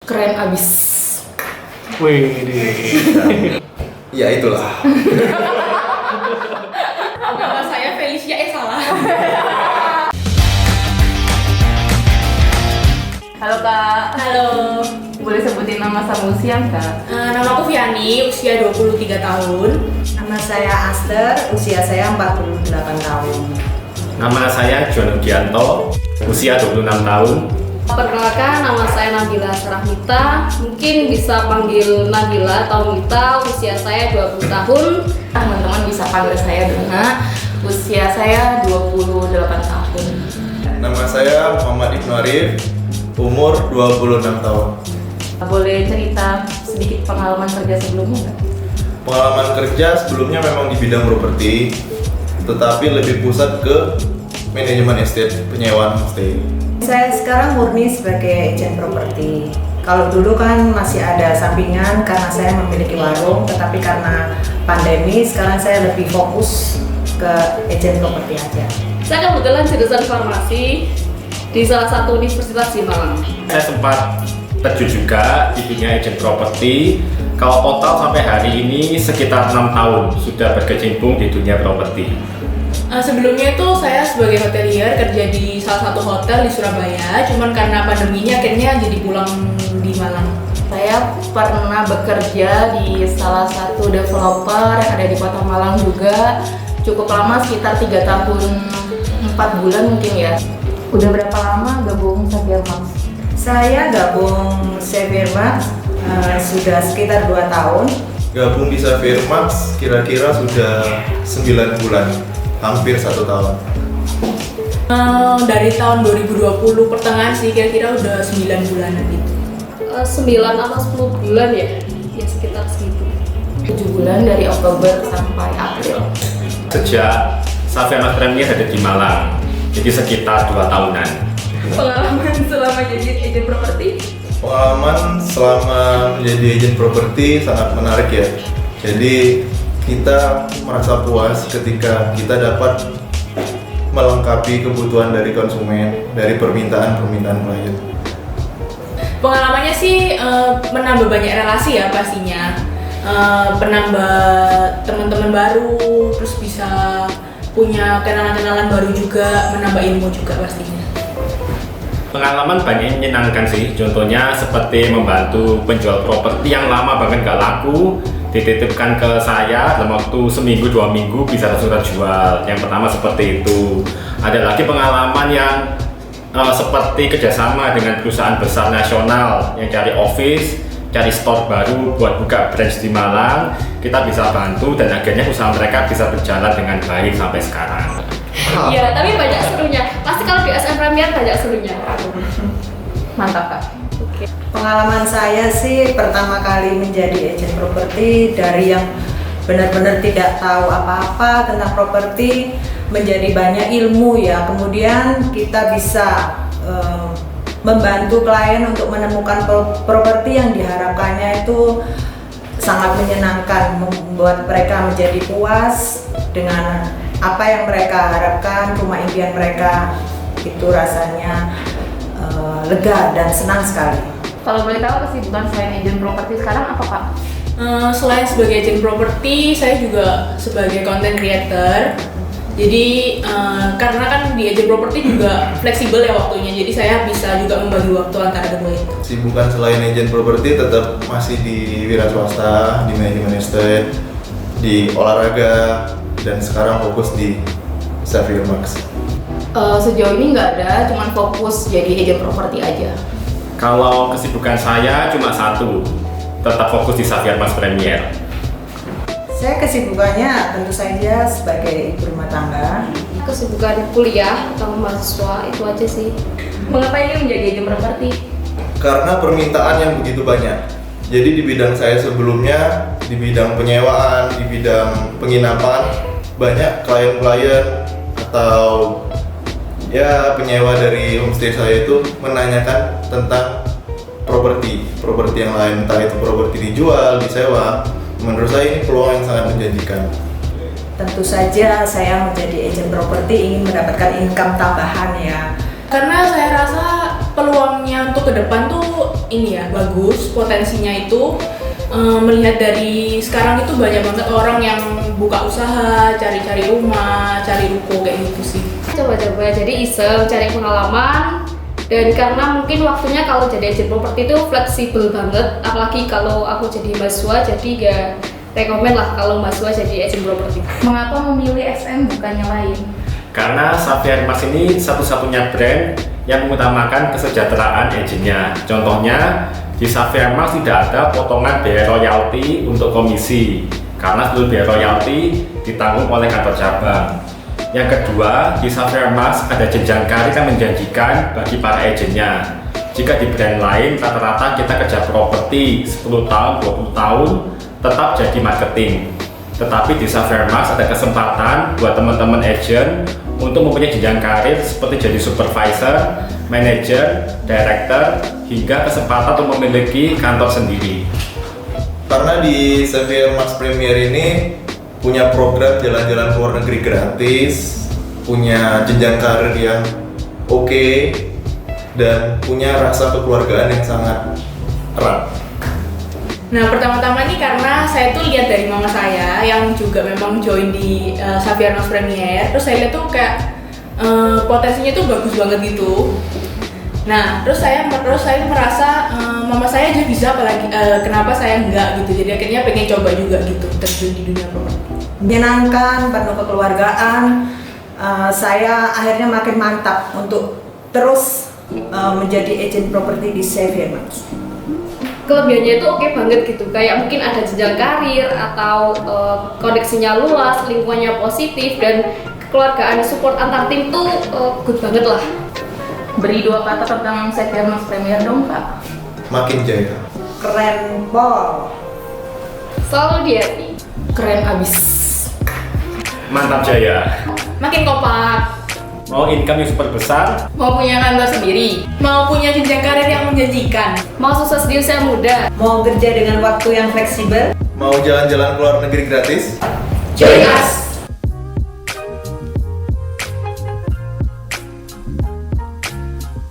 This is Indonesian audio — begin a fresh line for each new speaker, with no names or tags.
Keren abis.
Wih,
Ya itulah.
Nama saya Felicia, salah.
Halo Kak.
Halo.
Boleh sebutin nama sama usia Kak?
Nama aku Viani, usia 23 tahun.
Nama saya Aster, usia saya 48 tahun.
nama saya John Ugianto, usia 26 tahun.
Perkenalkan, nama saya Nabila Sarahmita. Mungkin bisa panggil Nabila atau Mita. Usia saya 20 tahun.
Teman-teman bisa panggil saya Dona. Usia saya 28 tahun.
Nama saya Muhammad Ibnu Arif, umur 26 tahun.
Boleh cerita sedikit pengalaman kerja sebelumnya nggak?
Pengalaman kerja sebelumnya memang di bidang properti, tetapi lebih pusat ke manajemen estate, penyewaan homestay.
Saya sekarang murni sebagai agen properti. Kalau dulu kan masih ada sampingan karena saya memiliki warung, tetapi karena pandemi sekarang saya lebih fokus ke agen properti aja.
Saya kebetulan jurusan farmasi di salah satu universitas di Malang.
Saya sempat terjun juga di dunia agent properti. Kalau total sampai hari ini sekitar 6 tahun sudah berkecimpung di dunia properti.
Sebelumnya itu saya sebagai hotelier kerja di salah satu hotel di Surabaya. Cuman karena pandemi ini akhirnya jadi pulang di Malang.
Saya pernah bekerja di salah satu developer yang ada di Kota Malang juga. Cukup lama, sekitar 3 tahun 4 bulan mungkin ya. Udah berapa lama gabung Xavier Max?
Saya gabung Xavier Max sudah sekitar 2 tahun.
Gabung di Xavier Max kira-kira sudah 9 bulan, hampir 1 tahun.
Dari tahun 2020 pertengahan sih, kira-kira udah 9 bulanan gitu.
9 atau 10 bulan ya? Ya sekitar segitu.
7 bulan dari Oktober sampai April.
Sejak Xavier Max Premier ada di Malang, jadi sekitar 2 tahunan.
Pengalaman selama jadi agen properti?
Pengalaman selama menjadi agen properti sangat menarik ya. Jadi kita merasa puas ketika kita dapat melengkapi kebutuhan dari konsumen, dari permintaan-permintaan klien.
Pengalamannya sih menambah banyak relasi ya pastinya. Penambah teman-teman baru, terus bisa punya kenalan-kenalan baru juga, menambah ilmu juga pastinya.
Pengalaman banyak yang menyenangkan sih, contohnya seperti membantu penjual properti yang lama bahkan nggak laku dititipkan ke saya dalam waktu seminggu 2 minggu bisa langsung terjual. Yang pertama seperti itu. Ada lagi pengalaman yang seperti kerjasama dengan perusahaan besar nasional yang cari office, cari store baru buat buka branch di Malang. Kita bisa bantu dan akhirnya usaha mereka bisa berjalan dengan baik sampai sekarang.
Iya, tapi banyak serunya. Pasti kalau di SM Premier banyak serunya.
Mantap Kak.
Pengalaman saya sih pertama kali menjadi agen properti, dari yang benar-benar tidak tahu apa-apa tentang properti menjadi banyak ilmu ya. Kemudian kita bisa membantu klien untuk menemukan properti yang diharapkannya itu sangat menyenangkan, membuat mereka menjadi puas dengan apa yang mereka harapkan, rumah impian mereka. Itu rasanya lega dan senang sekali.
Kalau boleh tahu kesibukan selain agen properti sekarang apa Kak?
Selain sebagai agent properti, saya juga sebagai content creator. Jadi karena kan di agent properti juga fleksibel ya waktunya, jadi saya bisa juga membagi waktu antara kedua itu.
Sibukan selain agen properti tetap masih di wira swasta, di manajemen estate, di olahraga, dan sekarang fokus di Xavier Max.
Sejauh ini nggak ada, cuman fokus jadi agen properti aja.
Kalau kesibukan saya cuma satu, tetap fokus di Xavier Max Premier.
Saya kesibukannya tentu saja sebagai ibu rumah tangga.
Kesibukan kuliah atau mahasiswa itu aja sih.
Mengapa ini menjadi agen properti?
Karena permintaan yang begitu banyak. Jadi di bidang saya sebelumnya, di bidang penyewaan, di bidang penginapan, banyak klien-klien atau ya penyewa dari homestay saya itu menanyakan tentang properti yang lain, entah itu properti dijual, disewa. Menurut saya ini peluang yang sangat menjanjikan.
Tentu saja saya menjadi agen properti ingin mendapatkan income tambahan ya.
Karena saya rasa peluangnya untuk ke depan tuh ini ya bagus potensinya itu. Melihat dari sekarang itu banyak banget orang yang buka usaha, cari-cari rumah, cari ruko kayak gitu sih.
Coba-coba jadi iseng cari pengalaman, dan karena mungkin waktunya kalau jadi agent properti itu fleksibel banget, apalagi kalau aku jadi mahasiswa, jadi ya rekomen lah kalau mahasiswa jadi agent properti.
Mengapa memilih SM bukan yang lain?
Karena Xavier Max ini satu-satunya brand yang mengutamakan kesejahteraan agennya. Contohnya, di Xavier Max tidak ada potongan biaya royalti untuk komisi, karena seluruh biaya royalti ditanggung oleh kantor cabang. Yang kedua, di Xavier Max ada jenjang karir yang menjanjikan bagi para agennya. Jika di brand lain, rata-rata kita kerja properti 10 tahun, 20 tahun, tetap jadi marketing. Tetapi di Xavier Max ada kesempatan buat teman-teman agent untuk mempunyai jenjang karir seperti jadi supervisor, manager, director, hingga kesempatan untuk memiliki kantor sendiri.
Karena di Xavier Max Premier ini punya program jalan-jalan ke luar negeri gratis, punya jenjang karir yang oke, dan punya rasa kekeluargaan yang sangat erat.
Nah pertama-tama ini karena saya tuh lihat dari mama saya yang juga memang join di Xavier Max Premier, terus saya lihat tuh kayak potensinya tuh bagus banget gitu. Nah terus saya merasa mama saya aja bisa, apalagi kenapa saya enggak gitu. Jadi akhirnya pengen coba juga gitu terjun di dunia properti.
Menyenangkan, penuh kekeluargaan. Saya akhirnya makin mantap untuk terus menjadi agent properti di Xavier Max.
Kelebihannya itu oke banget gitu, kayak mungkin ada jenjang karir atau koneksinya luas, lingkungannya positif, dan kekeluargaan support antar tim tuh good banget lah.
Beri 2 kata tentang Xavier Max Premier dong Kak.
Makin jaya.
Keren pol.
Selalu di hati.
Keren abis.
Mantap jaya.
Makin kompak.
Mau income yang super besar,
Mau punya kantor sendiri, mau punya jenjang karir yang menjanjikan.
Mau sukses di usia muda.
Mau kerja dengan waktu yang fleksibel.
Mau jalan-jalan ke luar negeri gratis?
Join us!